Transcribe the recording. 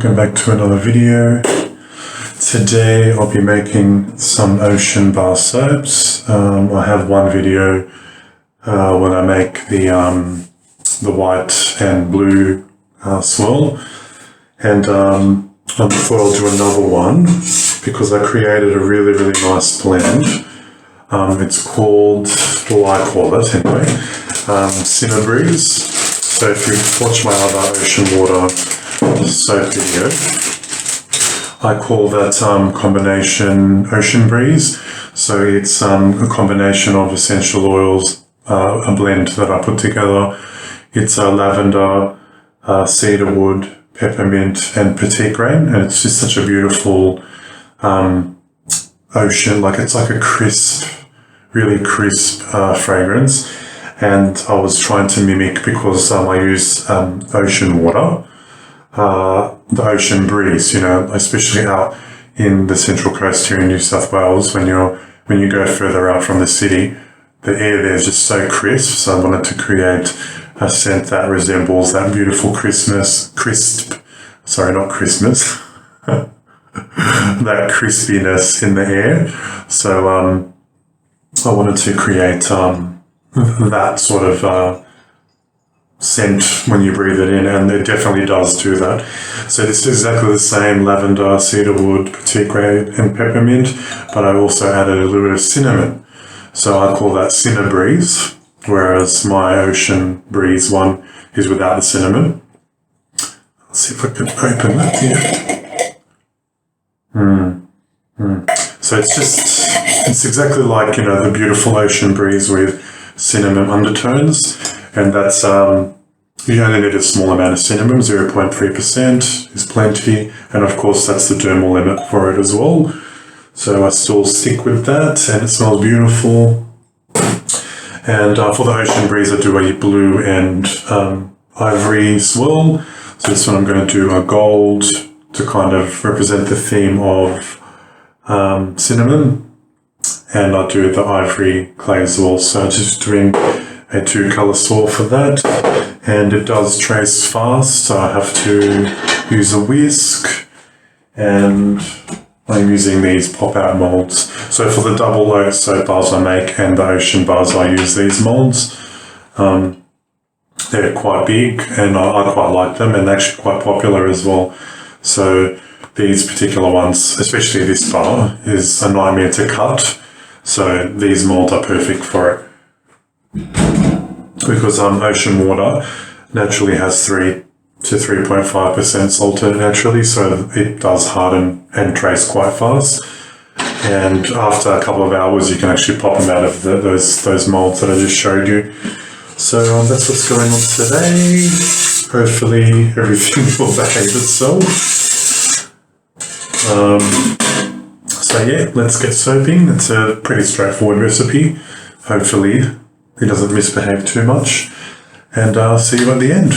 welcome back to another video. Today I'll be making some ocean bar soaps. I have one video when I make the white and blue swirl, and I thought I'll do another one because I created a really nice blend. It's called, well, I call it anyway, Cinna Breeze. So if you watch my other ocean water soap video, I call that combination Ocean Breeze. So it's a combination of essential oils, a blend that I put together. It's lavender, cedarwood, peppermint, and petite grain, and it's just such a beautiful ocean. It's like a crisp, really crisp fragrance. And I was trying to mimic, because I use ocean water, the ocean breeze, especially out in the Central Coast here in New South Wales. When you go further out from the city, the air there is just so crisp. So I wanted to create a scent that resembles that beautiful that crispiness in the air. So I wanted to create that sort of scent when you breathe it in, and it definitely does do that. So this is exactly the same: lavender, cedarwood, petite grain, and peppermint, but I also added a little bit of cinnamon. So I call that Cinna Breeze, whereas my Ocean Breeze one is without the cinnamon. Let's see if I can open that here. So it's exactly like, the beautiful Ocean Breeze with cinnamon undertones, and that's you only need a small amount of cinnamon. 0.3% is plenty, and of course that's the dermal limit for it as well. So I still stick with that, and it smells beautiful. And for the Ocean Breeze, I do a blue and ivory swirl. So this one I'm going to do a gold to kind of represent the theme of cinnamon. And I'll do the ivory clay as well. So just doing a 2-color swirl for that. And it does trace fast, so I have to use a whisk. And I'm using these pop-out molds. So for the double oat soap bars I make and the ocean bars, I use these molds. They're quite big, and I quite like them, and actually quite popular as well. So these particular ones, especially this bar, is a nightmare to cut. So these molds are perfect for it, because ocean water naturally has 3 to 3.5% salt in it naturally, so it does harden and trace quite fast. And after a couple of hours, you can actually pop them out of those molds that I just showed you. So that's what's going on today. Hopefully everything will behave itself. So yeah, let's get soaping. It's a pretty straightforward recipe. Hopefully it doesn't misbehave too much. And I'll see you at the end.